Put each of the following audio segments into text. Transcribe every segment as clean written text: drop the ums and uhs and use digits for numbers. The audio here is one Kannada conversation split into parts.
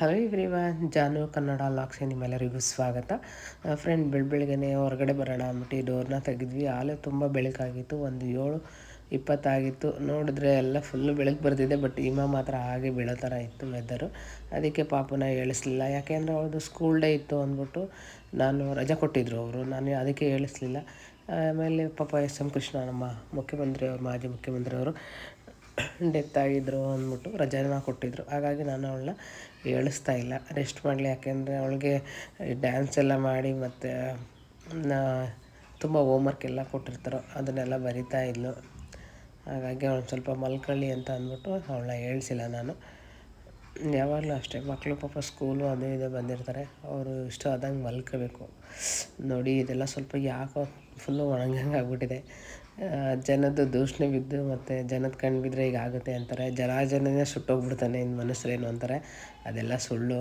ಹಲೋ ಎವ್ರಿವನ್, ಜಾನು ಕನ್ನಡ ಲಾಕ್ಸ್ಗೆ ನಿಮ್ಮೆಲ್ಲರಿಗೂ ಸ್ವಾಗತ. ಫ್ರೆಂಡ್, ಬೆಳಗ್ಗೆನೆ ಹೊರಗಡೆ ಬರೋಣ ಅಂದ್ಬಿಟ್ಟು ಈ ಡೋರ್ನ ತೆಗೆದ್ವಿ. ಆಲೇ ತುಂಬ ಬೆಳಕಾಗಿತ್ತು. ಒಂದು 7:20 ನೋಡಿದ್ರೆ ಎಲ್ಲ ಫುಲ್ಲು ಬೆಳಕು ಬರ್ತಿದೆ. ಬಟ್ ಮಾತ್ರ ಹಾಗೆ ಬೀಳೋ ಥರ ಇತ್ತು ವೆದರು. ಅದಕ್ಕೆ ಪಾಪನ ಹೇಳಿಸ್ಲಿಲ್ಲ. ಯಾಕೆಂದರೆ ಅವ್ರದ್ದು ಸ್ಕೂಲ್ ಡೇ ಇತ್ತು ಅಂದ್ಬಿಟ್ಟು ನಾನು ರಜೆ ಕೊಟ್ಟಿದ್ದರು ಅವರು. ನಾನು ಅದಕ್ಕೆ ಹೇಳಿಸ್ಲಿಲ್ಲ. ಆಮೇಲೆ ಪಾಪ ಎಸ್ ಎಂ ಕೃಷ್ಣ, ನಮ್ಮ ಮಾಜಿ ಮುಖ್ಯಮಂತ್ರಿಯವರು ಡೆತ್ ಆಗಿದ್ದರು ಅಂದ್ಬಿಟ್ಟು ರಜೆನ ಕೊಟ್ಟಿದ್ದರು. ಹಾಗಾಗಿ ನಾನು ಅವಳನ್ನ ಹೇಳಿಸ್ತಾ ಇಲ್ಲ, ರೆಸ್ಟ್ ಮಾಡಲಿ. ಯಾಕೆಂದರೆ ಅವಳಿಗೆ ಡ್ಯಾನ್ಸ್ ಎಲ್ಲ ಮಾಡಿ ಮತ್ತು ತುಂಬ ಹೋಮ್ವರ್ಕ್ ಎಲ್ಲ ಕೊಟ್ಟಿರ್ತಾರೋ ಅದನ್ನೆಲ್ಲ ಬರಿತಾ ಇದ್ಲು. ಹಾಗಾಗಿ ಅವಳು ಸ್ವಲ್ಪ ಮಲ್ಕೊಳ್ಳಿ ಅಂತ ಅಂದ್ಬಿಟ್ಟು ಅವಳನ್ನ ಹೇಳ್ಸಿಲ್ಲ ನಾನು. ಯಾವಾಗಲೂ ಅಷ್ಟೇ, ಮಕ್ಕಳು ಪಾಪ ಸ್ಕೂಲು ಅದು ಇದು ಬಂದಿರ್ತಾರೆ, ಅವರು ಇಷ್ಟ ಆದಂಗೆ ಮಲ್ಕೋಬೇಕು. ನೋಡಿ, ಇದೆಲ್ಲ ಸ್ವಲ್ಪ ಯಾಕೋ ಫುಲ್ಲು ಒಣಗಂಗೆ ಆಗ್ಬಿಟ್ಟಿದೆ. ಜನದ್ದು ದೂಷಣೆ ಬಿದ್ದು ಮತ್ತು ಜನದ ಕಣ್ಣು ಬಿದ್ದರೆ ಈಗ ಆಗುತ್ತೆ ಅಂತಾರೆ. ಜನನೇ ಸುಟ್ಟೋಗ್ಬಿಡ್ತಾನೆ ಇನ್ನು ಮನುಷ್ಯರೇನು ಅಂತಾರೆ. ಅದೆಲ್ಲ ಸುಳ್ಳು.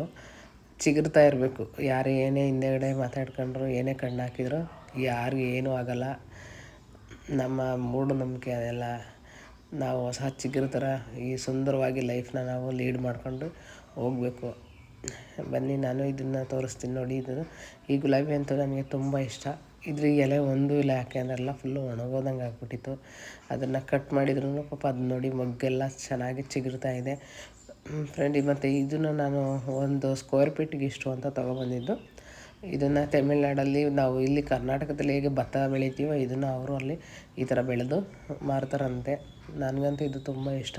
ಚಿಗುರ್ತಾ ಇರಬೇಕು. ಯಾರು ಏನೇ ಹಿಂದೆಗಡೆ ಮಾತಾಡ್ಕೊಂಡ್ರು, ಏನೇ ಕಣ್ಣು ಹಾಕಿದ್ರು ಯಾರಿಗೂ ಏನೂ ಆಗೋಲ್ಲ. ನಮ್ಮ ಮೂಢನಂಬಿಕೆ ಅದೆಲ್ಲ. ನಾವು ಹೊಸ ಚಿಗುರು ಥರ ಈ ಸುಂದರವಾಗಿ ಲೈಫ್ನ ನಾವು ಲೀಡ್ ಮಾಡಿಕೊಂಡು ಹೋಗಬೇಕು. ಬನ್ನಿ, ನಾನು ಇದನ್ನು ತೋರಿಸ್ತೀನಿ. ನೋಡಿ, ಈ ಗುಲಾಬಿ ಅಂತೂ ನನಗೆ ತುಂಬ ಇಷ್ಟ. ಇದ್ರ ಎಲೆ ಒಂದೂ ಇಲ್ಲ, ಯಾಕೆಂದ್ರೆಲ್ಲ ಫುಲ್ಲು ಒಣಗೋದಂಗೆ ಆಗ್ಬಿಟ್ಟಿತ್ತು. ಅದನ್ನು ಕಟ್ ಮಾಡಿದ್ರು ಪಾಪ ಅದು ನೋಡಿ ಮೊಗ್ಗೆಲ್ಲ ಚೆನ್ನಾಗಿ ಚಿಗುರ್ತಾ ಇದೆ. ಫ್ರೆಂಡ್, ಮತ್ತು ಇದನ್ನು ನಾನು ಒಂದು ಸ್ಕ್ವೇರ್ ಫೀಟಿಗೆ ಇಷ್ಟು ಅಂತ ತೊಗೊಬಂದಿದ್ದು. ಇದನ್ನು ತಮಿಳ್ನಾಡಲ್ಲಿ, ನಾವು ಇಲ್ಲಿ ಕರ್ನಾಟಕದಲ್ಲಿ ಹೇಗೆ ಭತ್ತ ಬೆಳಿತೀವೋ ಇದನ್ನು ಅವರು ಅಲ್ಲಿ ಈ ಥರ ಬೆಳೆದು ಮಾರ್ತಾರಂತೆ. ನನಗಂತೂ ಇದು ತುಂಬ ಇಷ್ಟ.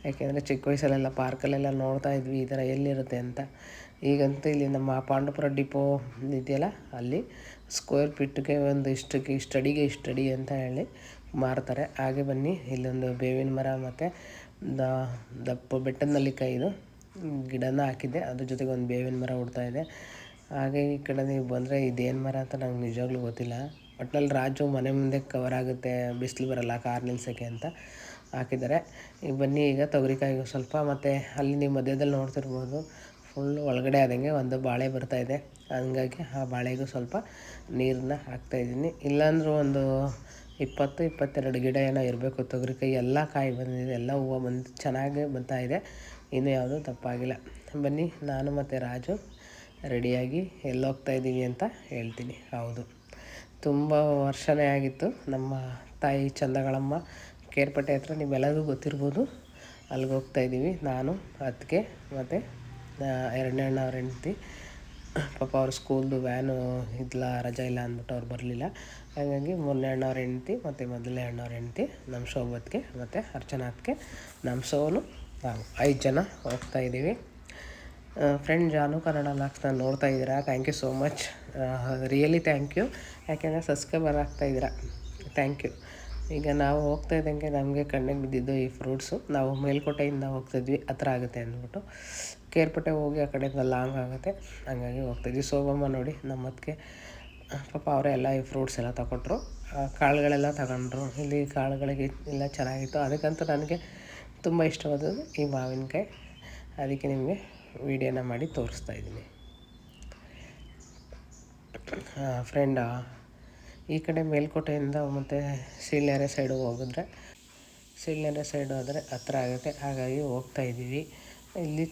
ಯಾಕೆಂದರೆ ಚಿಕ್ಕ ವಯಸ್ಸಲ್ಲೆಲ್ಲ ಪಾರ್ಕಲ್ಲೆಲ್ಲ ನೋಡ್ತಾ ಇದ್ವಿ ಈ ಥರ ಎಲ್ಲಿರುತ್ತೆ ಅಂತ. ಈಗಂತೂ ಇಲ್ಲಿ ನಮ್ಮ ಪಾಂಡವಪುರ ಡಿಪೋ ಇದೆಯಲ್ಲ, ಅಲ್ಲಿ ಸ್ಕ್ವೇರ್ ಫೀಟ್ಗೆ ಒಂದು ಇಷ್ಟಡಿಗೆ ಇಷ್ಟಡಿ ಅಂತ ಹೇಳಿ ಮಾರ್ತಾರೆ. ಹಾಗೆ ಬನ್ನಿ, ಇಲ್ಲೊಂದು ಬೇವಿನ ಮರ ಮತ್ತು ದಪ್ಪ ಬೆಟ್ಟದ ನೆಲ್ಲಿಕಾಯಿದು ಗಿಡನ ಹಾಕಿದ್ದೆ. ಅದ್ರ ಜೊತೆಗೆ ಒಂದು ಬೇವಿನ ಮರ ಹುಡ್ತಾಯಿದೆ. ಹಾಗೆ ಈ ಕಡೆ ನೀವು ಬಂದರೆ ಇದೇನು ಮರ ಅಂತ ನಂಗೆ ನಿಜವಾಗ್ಲೂ ಗೊತ್ತಿಲ್ಲ. ಒಟ್ಟಿನಲ್ಲಿ ರಾಜು ಮನೆ ಮುಂದೆ ಕವರ್ ಆಗುತ್ತೆ, ಬಿಸಿಲು ಬರೋಲ್ಲ ಕಾರ್ ನಿಲ್ಸೋಕ್ಕೆ ಅಂತ ಹಾಕಿದ್ದಾರೆ. ಈಗ ಬನ್ನಿ, ಈಗ ತೊಗರಿಕಾಯಿಗೂ ಸ್ವಲ್ಪ, ಮತ್ತು ಅಲ್ಲಿ ನೀವು ಮಧ್ಯದಲ್ಲಿ ನೋಡ್ತಿರ್ಬೋದು ಫುಲ್ಲು ಒಳಗಡೆ ಆದಂಗೆ ಒಂದು ಬಾಳೆ ಬರ್ತಾಯಿದೆ. ಹಂಗಾಗಿ ಆ ಬಾಳೆಗೂ ಸ್ವಲ್ಪ ನೀರನ್ನ ಹಾಕ್ತಾಯಿದ್ದೀನಿ. ಇಲ್ಲಾಂದ್ರೂ ಒಂದು 20-22 ಗಿಡ ಏನೋ ಇರಬೇಕು ತೊಗರಿಕಾಯಿ. ಎಲ್ಲ ಕಾಯಿ ಬಂದಿದೆ, ಎಲ್ಲ ಹೂವು ಬಂದು ಚೆನ್ನಾಗಿ ಬರ್ತಾಯಿದೆ. ಇನ್ನೂ ಯಾವುದೂ ತಪ್ಪಾಗಿಲ್ಲ. ಬನ್ನಿ, ನಾನು ಮತ್ತು ರಾಜು ರೆಡಿಯಾಗಿ ಎಲ್ಲೋಗ್ತಾಯಿದ್ದೀವಿ ಅಂತ ಹೇಳ್ತೀನಿ. ಹೌದು, ತುಂಬ ವರ್ಷನೇ ಆಗಿತ್ತು. ನಮ್ಮ ತಾಯಿ ಚಂದಗಳಮ್ಮ ಕೇರ್ಪೇಟೆ ಹತ್ರ, ನಿಮ್ಮೆಲ್ಲರಿಗೂ ಗೊತ್ತಿರ್ಬೋದು, ಅಲ್ಲಿಗೆ ಹೋಗ್ತಾಯಿದ್ದೀವಿ. ನಾನು, ಅತ್ತಿಗೆ ಮತ್ತು ಎರಡನೇ ಅಣ್ಣ ಅವ್ರ ಹೆಂಡ್ತಿ. ಪಾಪ ಅವ್ರ ಸ್ಕೂಲ್ದು ವ್ಯಾನು ರಜೆ ಇಲ್ಲ ಅಂದ್ಬಿಟ್ಟು ಅವ್ರು ಬರಲಿಲ್ಲ. ಹಾಗಾಗಿ ಮೂರನೇ ಅಣ್ಣವ್ರ ಹೆಂಡ್ತಿ ಮತ್ತು ಮೊದಲನೇ ಅಣ್ಣವ್ರ ಹೆಂಡ್ತಿ, ನಮ್ಮ ಶೋಭತ್ಗೆ ಮತ್ತು ಅರ್ಚನಾತ್ಗೆ, ನಮ್ಮ ಸೋನು, ನಾವು 5 ಜನ ಹೋಗ್ತಾಯಿದ್ದೀವಿ. ಫ್ರೆಂಡ್, ಜಾನು ಕನ್ನಡ ಲಾಕ್ಸ್ನ ನೋಡ್ತಾ ಇದ್ದೀರಾ, thank you so much. Really thank you. ಯಾಕೆಂದರೆ ಸಬ್ಸ್ಕ್ರೈಬರ್ ಆಗ್ತಾಯಿದ್ದೀರಾ, ಥ್ಯಾಂಕ್ ಯು. ಈಗ ನಾವು ಹೋಗ್ತಾ ಇದ್ದಂಗೆ ನಮಗೆ ಕಣ್ಣಿಗೆ ಬಿದ್ದಿದ್ದು ಈ ಫ್ರೂಟ್ಸು. ನಾವು ಮೇಲ್ಕೋಟೆಯಿಂದ ಹೋಗ್ತಿದ್ವಿ, ಹತ್ರ ಆಗುತ್ತೆ ಅಂದ್ಬಿಟ್ಟು. ಕೇರ್ಪೇಟೆ ಹೋಗಿ ಆ ಕಡೆಯಿಂದ ಲಾಂಗ್ ಆಗುತ್ತೆ, ಹಾಗಾಗಿ ಹೋಗ್ತಾಯಿದ್ವಿ. ಶೋಭಮ್ಮ ನೋಡಿ, ನಮ್ಮತ್ತಿಗೆ ಪಾಪ ಅವರೇ ಎಲ್ಲ ಈ ಫ್ರೂಟ್ಸ್ ಎಲ್ಲ ತಗೊಟ್ರು. ಕಾಳುಗಳೆಲ್ಲ ತಗೊಂಡ್ರು. ಇಲ್ಲಿ ಕಾಳುಗಳಿಗೆ ಎಲ್ಲ ಚೆನ್ನಾಗಿತ್ತು. ಅದಕ್ಕಂತೂ ನನಗೆ ತುಂಬ ಇಷ್ಟವಾದದ್ದು ಈ ಮಾವಿನಕಾಯಿ. ಅದಕ್ಕೆ ನಿಮಗೆ ವೀಡಿಯೋನ ಮಾಡಿ ತೋರಿಸ್ತಾ ಇದ್ದೀನಿ. ಫ್ರೆಂಡ, ಈ ಕಡೆ ಮೇಲ್ಕೋಟೆಯಿಂದ ಮತ್ತು ಸೀಳ್ನೆರೆ ಸೈಡು ಹೋಗಿದ್ರೆ, ಸೀಳ್ನೆರೆ ಸೈಡು ಆದರೆ ಹತ್ರ ಆಗುತ್ತೆ. ಹಾಗಾಗಿ ಹೋಗ್ತಾಯಿದ್ದೀವಿ. ಇಲ್ಲಿ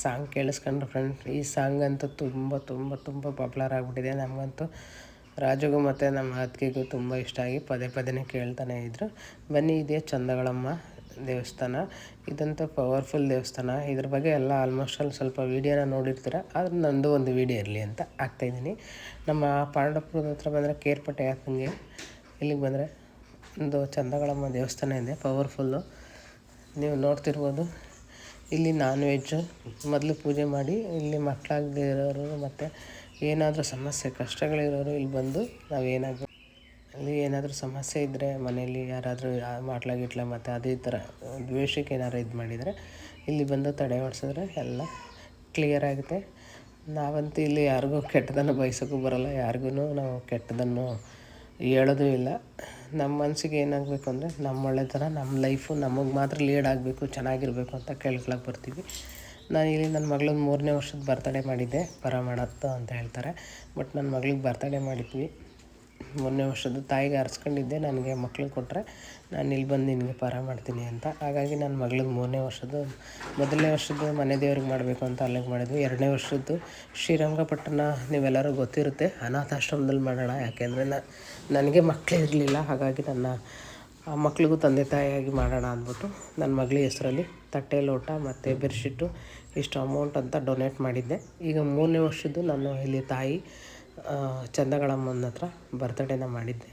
ಸಾಂಗ್ ಕೇಳಿಸ್ಕೊಂಡ್ರು ಫ್ರೆಂಡ್. ಈ ಸಾಂಗ್ ಅಂತೂ ತುಂಬ ತುಂಬ ತುಂಬ ಪಾಪ್ಯುಲರ್ ಆಗಿಬಿಟ್ಟಿದೆ. ನಮಗಂತೂ ರಾಜುಗೂ ಮತ್ತು ನಮ್ಮ ಅತ್ತಿಗೆಗೂ ತುಂಬ ಇಷ್ಟ ಆಗಿ ಪದೇ ಪದೇ ಕೇಳ್ತಾನೆ ಇದ್ದರು. ಬನ್ನಿ, ಇದೇ ಚಂದಗಳಮ್ಮ ದೇವಸ್ಥಾನ. ಇದಂತೂ ಪವರ್ಫುಲ್ ದೇವಸ್ಥಾನ. ಇದ್ರ ಬಗ್ಗೆ ಎಲ್ಲ ಆಲ್ಮೋಸ್ಟ್ ಅಲ್ಲಿ ಸ್ವಲ್ಪ ವೀಡಿಯೋನ ನೋಡಿರ್ತೀರ, ಆದ್ರೆ ನಂದು ಒಂದು ವೀಡಿಯೋ ಇರಲಿ ಅಂತ ಆಗ್ತಾಯಿದ್ದೀನಿ. ನಮ್ಮ ಪಾಂಡವಪುರದ ಹತ್ರ ಬಂದರೆ ಕೇರ್ಪಟ್ಟೆ ಹಾಕಂಗೆ ಇಲ್ಲಿಗೆ ಬಂದರೆ ಒಂದು ಚಂದಗಳಮ್ಮ ದೇವಸ್ಥಾನ ಇದೆ, ಪವರ್ಫುಲ್ಲು. ನೀವು ನೋಡ್ತಿರ್ಬೋದು. ಇಲ್ಲಿ ನಾನ್ ವೆಜ್ಜು ಮೊದಲು ಪೂಜೆ ಮಾಡಿ, ಇಲ್ಲಿ ಮಕ್ಕಳಾಗದೇ ಇರೋರು ಮತ್ತು ಏನಾದರೂ ಸಮಸ್ಯೆ ಕಷ್ಟಗಳಿರೋರು ಇಲ್ಲಿ ಬಂದು ಅಲ್ಲಿ ಏನಾದರೂ ಸಮಸ್ಯೆ ಇದ್ದರೆ ಮನೆಯಲ್ಲಿ ಯಾರಾದರೂ ಮಾಡ್ಲಾಗಿಟ್ಲ ಮತ್ತು ಅದೇ ಥರ ದ್ವೇಷಕ್ಕೆ ಏನಾದ್ರು ಇದು ಮಾಡಿದರೆ ಇಲ್ಲಿ ಬಂದು ತಡೆ ಓಡಿಸಿದ್ರೆ ಎಲ್ಲ ಕ್ಲಿಯರ್ ಆಗುತ್ತೆ. ನಾವಂತೂ ಇಲ್ಲಿ ಯಾರಿಗೂ ಕೆಟ್ಟದನ್ನು ಬಯಸೋಕ್ಕೂ ಬರೋಲ್ಲ, ಯಾರಿಗೂ ನಾವು ಕೆಟ್ಟದನ್ನು ಹೇಳೋದು ಇಲ್ಲ. ನಮ್ಮ ಮನಸ್ಸಿಗೆ ಏನಾಗಬೇಕು ಅಂದರೆ ನಮ್ಮ ಒಳ್ಳೆತನ, ನಮ್ಮ ಲೈಫು ನಮಗೆ ಮಾತ್ರ ಲೀಡ್ ಆಗಬೇಕು, ಚೆನ್ನಾಗಿರಬೇಕು ಅಂತ ಕೇಳ್ಕೊಳಕ್ಕೆ ಬರ್ತೀವಿ. ನಾನು ಇಲ್ಲಿ ನನ್ನ ಮಗಳನ್ನ 3ನೇ ವರ್ಷದ ಬರ್ತಡೇ ಮಾಡಿದ್ದೆ, ಪರ ಮಾಡತ್ತು ಅಂತ ಹೇಳ್ತಾರೆ. ಬಟ್ ನನ್ನ ಮಗಳಿಗೆ ಬರ್ತಡೇ ಮಾಡಿದ್ವಿ. 3ನೇ ವರ್ಷದ ತಾಯಿಗೆ ಹರಿಸ್ಕೊಂಡಿದ್ದೆ, ನನಗೆ ಮಕ್ಳು ಕೊಟ್ಟರೆ ನಾನು ಇಲ್ಲಿ ಬಂದು ನಿನಗೆ ಪರ ಮಾಡ್ತೀನಿ ಅಂತ. ಹಾಗಾಗಿ ನನ್ನ ಮಗಳಿಗೆ 3ನೇ ವರ್ಷದ್ದು, ಮೊದಲನೇ ವರ್ಷದ್ದು ಮನೆ ದೇವ್ರಿಗೆ ಮಾಡಬೇಕು ಅಂತ ಅಲ್ಲಿಗೆ ಮಾಡಿದ್ವಿ. 2ನೇ ವರ್ಷದ್ದು ಶ್ರೀರಂಗಪಟ್ಟಣ ನೀವೆಲ್ಲರೂ ಗೊತ್ತಿರುತ್ತೆ, ಅನಾಥಾಶ್ರಮದಲ್ಲಿ ಮಾಡೋಣ. ಯಾಕೆಂದರೆ ನನಗೆ ಮಕ್ಕಳೇ ಇರಲಿಲ್ಲ, ಹಾಗಾಗಿ ನನ್ನ ಮಕ್ಳಿಗೂ ತಂದೆ ತಾಯಿಯಾಗಿ ಮಾಡೋಣ ಅಂದ್ಬಿಟ್ಟು ನನ್ನ ಮಗಳ ಹೆಸರಲ್ಲಿ ತಟ್ಟೆ ಲೋಟ ಮತ್ತು ಬೆಡ್ಶೀಟು ಇಷ್ಟು ಅಮೌಂಟ್ ಅಂತ ಡೊನೇಟ್ ಮಾಡಿದ್ದೆ. ಈಗ 3ನೇ ವರ್ಷದ್ದು ನಾನು ಇಲ್ಲಿ ತಾಯಿ ಚಂದಗಳಮ್ಮನ ಹತ್ರ ಬರ್ತಡೇನ ಮಾಡಿದ್ದೆ.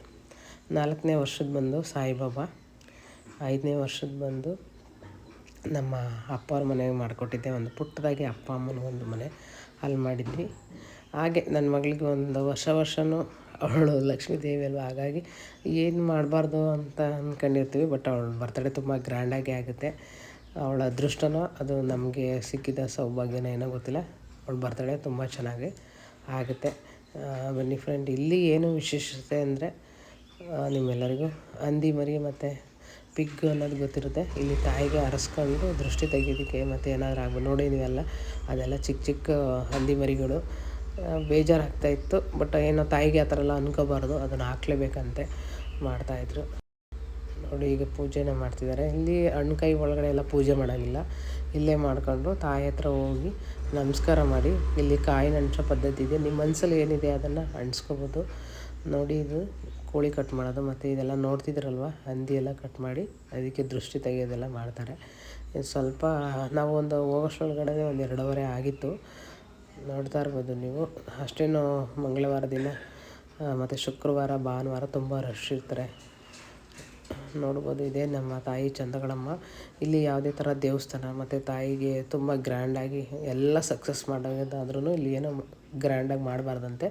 4ನೇ ವರ್ಷದ್ದು ಬಂದು ಸಾಯಿಬಾಬಾ, 5ನೇ ವರ್ಷದ್ದು ಬಂದು ನಮ್ಮ ಅಪ್ಪ ಅವ್ರ ಮನೆಗೆ ಮಾಡಿಕೊಟ್ಟಿದ್ದೆ. ಒಂದು ಪುಟ್ಟದಾಗಿ ಅಪ್ಪ ಅಮ್ಮನ ಒಂದು ಮನೆ ಅಲ್ಲಿ ಮಾಡಿದ್ವಿ. ಹಾಗೆ ನನ್ನ ಮಗಳಿಗೆ ಒಂದು ವರ್ಷವೂ ಅವಳು ಲಕ್ಷ್ಮೀ ದೇವಿ ಅಲ್ವ, ಹಾಗಾಗಿ ಏನು ಮಾಡಬಾರ್ದು ಅಂತ ಅಂದ್ಕೊಂಡಿರ್ತೀವಿ. ಬಟ್ ಅವಳ ಬರ್ತಡೇ ತುಂಬ ಗ್ರ್ಯಾಂಡಾಗಿ ಆಗುತ್ತೆ. ಅವಳ ಅದೃಷ್ಟನೋ ಅದು ನಮಗೆ ಸಿಕ್ಕಿದ ಸೌಭಾಗ್ಯನ ಏನೋ ಗೊತ್ತಿಲ್ಲ, ಅವಳ ಬರ್ತಡೇ ತುಂಬ ಚೆನ್ನಾಗಿ ಆಗುತ್ತೆ. ಬನ್ನಿ ಫ್ರೆಂಡ್, ಇಲ್ಲಿ ಏನು ವಿಶೇಷತೆ ಅಂದರೆ ನಿಮ್ಮೆಲ್ಲರಿಗೂ ಹಂದಿ ಮರಿ ಮತ್ತು ಪಿಗ್ ಅನ್ನೋದು ಗೊತ್ತಿರುತ್ತೆ. ಇಲ್ಲಿ ತಾಯಿಗೆ ಹರಸ್ಕೊಂಡು ದೃಷ್ಟಿ ತೆಗೆಯೋದಕ್ಕೆ ಮತ್ತು ಏನಾದರೂ ಆಗ್ಬೋದು ನೋಡಿ, ನೀವೆಲ್ಲ ಅದೆಲ್ಲ ಚಿಕ್ಕ ಚಿಕ್ಕ ಹಂದಿ ಮರಿಗಳು. ಬೇಜಾರಾಗ್ತಾಯಿತ್ತು, ಬಟ್ ಏನೋ ತಾಯಿಗೆ ಆ ಥರ ಎಲ್ಲ ಅನ್ಕೋಬಾರ್ದು, ಅದನ್ನು ಹಾಕ್ಲೇಬೇಕಂತೆ ಮಾಡ್ತಾಯಿದ್ರು. ನೋಡಿ ಈಗ ಪೂಜೆನ ಮಾಡ್ತಿದ್ದಾರೆ. ಇಲ್ಲಿ ಹಣ್ಣುಕಾಯಿ ಒಳಗಡೆ ಎಲ್ಲ ಪೂಜೆ ಮಾಡೋಂಗಿಲ್ಲ, ಇಲ್ಲೇ ಮಾಡ್ಕೊಂಡು ತಾಯಿ ಹತ್ರ ಹೋಗಿ ನಮಸ್ಕಾರ ಮಾಡಿ, ಇಲ್ಲಿ ಕಾಯಿನ ಅಂಟಿಸೋ ಪದ್ಧತಿ ಇದೆ. ನಿಮ್ಮ ಮನಸ್ಸಲ್ಲಿ ಏನಿದೆ ಅದನ್ನು ಅಂಟಿಸ್ಕೋಬೋದು. ನೋಡಿ, ಇದು ಕೋಳಿ ಕಟ್ ಮಾಡೋದು ಮತ್ತು ಇದೆಲ್ಲ ನೋಡ್ತಿದ್ರಲ್ವ, ಹಂದಿ ಎಲ್ಲ ಕಟ್ ಮಾಡಿ ಅದಕ್ಕೆ ದೃಷ್ಟಿ ತೆಗೆಯೋದೆಲ್ಲ ಮಾಡ್ತಾರೆ. ಸ್ವಲ್ಪ ನಾವು ಒಂದು ಹೋಗೋಷ್ಟರೊಳಗಡೆ ಒಂದು 2:30 ಆಗಿತ್ತು. ನೋಡ್ತಾ ಇರ್ಬೋದು ನೀವು. ಅಷ್ಟೇನು ಮಂಗಳವಾರ ದಿನ ಮತ್ತು ಶುಕ್ರವಾರ ಭಾನುವಾರ ತುಂಬ ರಶ್ ಇರ್ತಾರೆ. ನೋಡ್ಬೋದು, ಇದೇ ನಮ್ಮ ತಾಯಿ ಚಂದಗಳಮ್ಮ. ಇಲ್ಲಿ ಯಾವುದೇ ಥರ ದೇವಸ್ಥಾನ ಮತ್ತು ತಾಯಿಗೆ ತುಂಬ ಗ್ರ್ಯಾಂಡಾಗಿ ಎಲ್ಲ ಸಕ್ಸಸ್ ಮಾಡೋದಾದ್ರೂ ಇಲ್ಲಿ ಏನೋ ಗ್ರ್ಯಾಂಡಾಗಿ ಮಾಡಬಾರ್ದಂತೆ,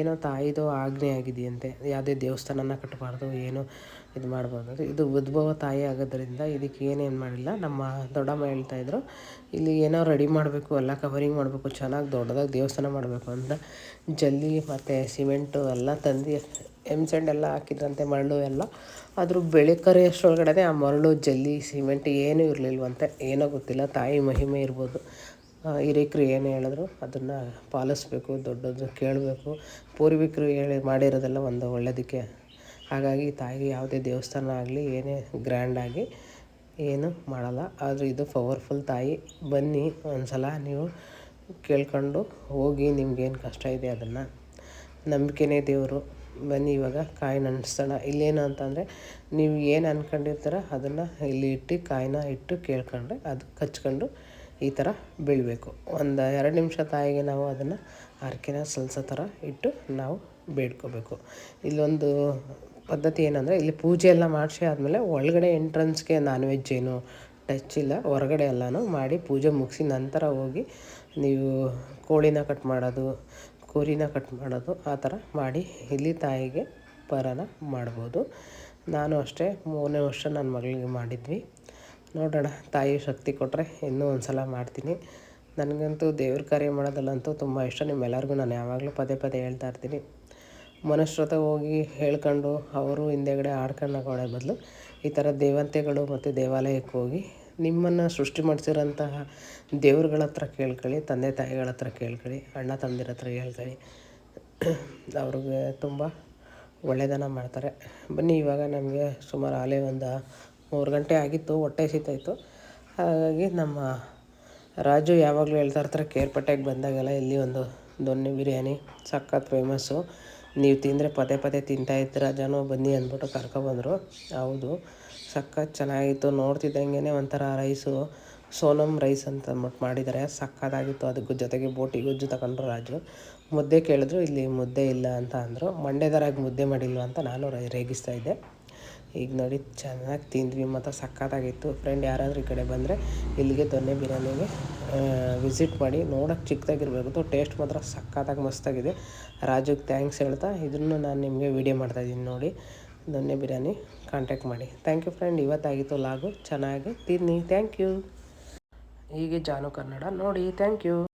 ಏನೋ ತಾಯಿದು ಆಜ್ಞೆ ಆಗಿದೆಯಂತೆ. ಯಾವುದೇ ದೇವಸ್ಥಾನನ ಕಟ್ಟಬಾರ್ದು, ಏನು ಇದು ಮಾಡ್ಬಾರ್ದು. ಇದು ಉದ್ಭವ ತಾಯಿ ಆಗೋದ್ರಿಂದ ಇದಕ್ಕೆ ಏನೇನು ಮಾಡಿಲ್ಲ. ನಮ್ಮ ದೊಡ್ಡಮ್ಮ ಹೇಳ್ತಾಯಿದ್ರು, ಇಲ್ಲಿ ಏನೋ ರೆಡಿ ಮಾಡಬೇಕು, ಎಲ್ಲ ಕವರಿಂಗ್ ಮಾಡಬೇಕು, ಚೆನ್ನಾಗಿ ದೊಡ್ಡದಾಗಿ ದೇವಸ್ಥಾನ ಮಾಡಬೇಕು ಅಂತ ಜಲ್ಲಿ ಮತ್ತು ಸಿಮೆಂಟು ಎಲ್ಲ ತಂದು ಎಮ್ಸೆಂಡ್ ಎಲ್ಲ ಹಾಕಿದ್ರಂತೆ, ಮರಳು ಎಲ್ಲ. ಆದರೂ ಬೆಳಕರೆ ಅಷ್ಟರೊಳಗಡೆ ಆ ಮರಳು ಜಲ್ಲಿ ಸಿಮೆಂಟ್ ಏನೂ ಇರಲಿಲ್ವಂತೆ. ಏನೋ ಗೊತ್ತಿಲ್ಲ, ತಾಯಿ ಮಹಿಮೆ ಇರ್ಬೋದು. ಹಿರಿಕರು ಏನು ಹೇಳಿದ್ರು ಅದನ್ನು ಪಾಲಿಸ್ಬೇಕು, ದೊಡ್ಡದು ಕೇಳಬೇಕು. ಪೂರ್ವಿಕರು ಮಾಡಿರೋದೆಲ್ಲ ಒಂದು ಒಳ್ಳೆಯದಕ್ಕೆ. ಹಾಗಾಗಿ ತಾಯಿಗೆ ಯಾವುದೇ ದೇವಸ್ಥಾನ ಆಗಲಿ ಏನೇ ಗ್ರ್ಯಾಂಡಾಗಿ ಏನು ಮಾಡಲ್ಲ. ಆದರೆ ಇದು ಪವರ್ಫುಲ್ ತಾಯಿ. ಬನ್ನಿ ಒಂದು ಸಲ ನೀವು ಕೇಳ್ಕೊಂಡು ಹೋಗಿ, ನಿಮ್ಗೇನು ಕಷ್ಟ ಇದೆ ಅದನ್ನು. ನಂಬಿಕೆನೇ ದೇವರು. ಬನ್ನಿ ಇವಾಗ ಕಾಯಿನ ಅಂಟಿಸೋಣ. ಇಲ್ಲೇನು ಅಂತಂದರೆ ನೀವು ಏನು ಅಂದ್ಕೊಂಡಿರ್ತೀರ ಅದನ್ನು ಇಲ್ಲಿ ಇಟ್ಟು ಕಾಯಿನ ಇಟ್ಟು ಕೇಳ್ಕೊಂಡ್ರೆ ಅದು ಕಚ್ಕೊಂಡು ಈ ಥರ ಬೀಳಬೇಕು. ಒಂದು 2 ನಿಮಿಷ ತಾಯಿಗೆ ನಾವು ಅದನ್ನು ಹರಕೆನ ಸಲ್ಲಿಸೋ ಥರ ಇಟ್ಟು ನಾವು ಬೇಡ್ಕೋಬೇಕು. ಇಲ್ಲೊಂದು ಪದ್ಧತಿ ಏನಂದರೆ, ಇಲ್ಲಿ ಪೂಜೆ ಎಲ್ಲ ಮಾಡಿಸಿ ಆದಮೇಲೆ ಒಳಗಡೆ ಎಂಟ್ರೆನ್ಸ್ಗೆ ನಾನ್ ವೆಜ್ ಏನು ಟಚ್ ಇಲ್ಲ, ಹೊರಗಡೆ ಎಲ್ಲನೂ ಮಾಡಿ ಪೂಜೆ ಮುಗಿಸಿ ನಂತರ ಹೋಗಿ ನೀವು ಕೋಳಿನ ಕಟ್ ಮಾಡೋದು, ಕುರಿನ ಕಟ್ ಮಾಡೋದು ಆ ಥರ ಮಾಡಿ ಇಲ್ಲಿ ತಾಯಿಗೆ ಪರನ ಮಾಡ್ಬೋದು. ನಾನು ಅಷ್ಟೇ 3ನೇ ವರ್ಷ ನನ್ನ ಮಗಳಿಗೆ ಮಾಡಿದ್ವಿ. ನೋಡೋಣ, ತಾಯಿ ಶಕ್ತಿ ಕೊಟ್ಟರೆ ಇನ್ನೂ ಒಂದು ಸಲ ಮಾಡ್ತೀನಿ. ನನಗಂತೂ ದೇವ್ರ ಕಾರ್ಯ ಮಾಡೋದಲ್ಲಂತೂ ತುಂಬ ಇಷ್ಟ. ನಿಮ್ಮೆಲ್ಲರಿಗೂ ನಾನು ಯಾವಾಗಲೂ ಪದೇ ಪದೇ ಹೇಳ್ತಾ ಇರ್ತೀನಿ, ಮನುಷ್ಯರ ಹತ್ರ ಹೋಗಿ ಹೇಳ್ಕೊಂಡು ಅವರು ಹಿಂದೆಗಡೆ ಆಡ್ಕೊಂಡು ನಗೋಡೋ ಬದಲು ಈ ಥರ ದೇವತೆಗಳು ಮತ್ತು ದೇವಾಲಯಕ್ಕೆ ಹೋಗಿ ನಿಮ್ಮನ್ನು ಸೃಷ್ಟಿ ಮಾಡಿಸಿರೋಂತಹ ದೇವ್ರುಗಳ ಹತ್ರ ಕೇಳ್ಕೊಳ್ಳಿ, ತಂದೆ ತಾಯಿಗಳ ಹತ್ರ ಕೇಳ್ಕೊಳ್ಳಿ, ಅಣ್ಣ ತಮ್ಮದಿರ ಹತ್ರ ಹೇಳ್ಕೊಳ್ಳಿ. ಅವ್ರಿಗೆ ತುಂಬ ಒಳ್ಳೆಯದನ್ನು ಮಾಡ್ತಾರೆ. ಬನ್ನಿ, ಇವಾಗ ನಮಗೆ ಸುಮಾರು ಆಲೇ ಒಂದು 3 ಗಂಟೆ ಆಗಿತ್ತು, ಹೊಟ್ಟೆ ಹಸಿತಾಯಿತ್ತು. ಹಾಗಾಗಿ ನಮ್ಮ ರಾಜು ಯಾವಾಗಲೂ ಹೇಳ್ತಾ ಇರ್ತಾರೆ ಕೇರ್ಪೇಟೆಗೆ ಬಂದಾಗೆಲ್ಲ ಇಲ್ಲಿ ಒಂದು ದೊನ್ನೆ ಬಿರಿಯಾನಿ ಸಖತ್ ಫೇಮಸ್ಸು, ನೀವು ತಿಂದರೆ ಪದೇ ಪದೇ ತಿಂತಾಯಿದ್ದೀರ ಜನೋ ಬನ್ನಿ ಅಂದ್ಬಿಟ್ಟು ಕರ್ಕೊಬಂದರು. ಹೌದು, ಸಖತ್ ಚೆನ್ನಾಗಿತ್ತು. ನೋಡ್ತಿದ್ದಂಗೆ ಒಂಥರ ರೈಸು ಸೋನಮ್ ರೈಸ್ ಅಂತ ಅಂದ್ಬಿಟ್ಟು ಮಾಡಿದ್ದಾರೆ, ಸಖತ್ತಾಗಿತ್ತು. ಅದಕ್ಕೂ ಜೊತೆಗೆ ಬೋಟಿ ಗೊಜ್ಜು ತಗೊಂಡ್ರು ರಾಜು. ಮುದ್ದೆ ಕೇಳಿದ್ರು, ಇಲ್ಲಿ ಮುದ್ದೆ ಇಲ್ಲ ಅಂತ ಅಂದರು. ಮಂಡ್ಯದರಾಗಿ ಮುದ್ದೆ ಮಾಡಿಲ್ವ ಅಂತ ನಾನು ರೇಗಿಸ್ತಾ ಇದ್ದೆ. ಈಗ ನೋಡಿ ಚೆನ್ನಾಗಿ ತಿಂದ್ವಿ ಮತ್ತು ಸಖತ್ತಾಗಿತ್ತು. ಫ್ರೆಂಡ್ ಯಾರಾದರೂ ಈ ಕಡೆ ಬಂದರೆ ಇಲ್ಲಿಗೆ ದೊನ್ನೆ ಬಿರಿಯಾನಿಗೆ ವಿಸಿಟ್ ಮಾಡಿ. ನೋಡೋಕ್ಕೆ ಚಿಕ್ಕದಾಗಿರ್ಬೇಕು, ಟೇಸ್ಟ್ ಮಾತ್ರ ಸಖತ್ತಾಗಿ ಮಸ್ತಾಗಿದೆ. ರಾಜುಗೆ ಥ್ಯಾಂಕ್ಸ್ ಹೇಳ್ತಾ ಇದನ್ನು ನಾನು ನಿಮಗೆ ವೀಡಿಯೋ ಮಾಡ್ತಾಯಿದ್ದೀನಿ ನೋಡಿ. ದೊನ್ನೆ ಬಿರಿಯಾನಿ ಕಾಂಟ್ಯಾಕ್ಟ್ ಮಾಡಿ. Thank you friend. ಇವತ್ತಾಗಿತ್ತು ಲಾಗು. ಚೆನ್ನಾಗಿ ತಿನ್ನಿ. Thank you. ಹೀಗೆ ಜಾನು ಕನ್ನಡ ನೋಡಿ. Thank you.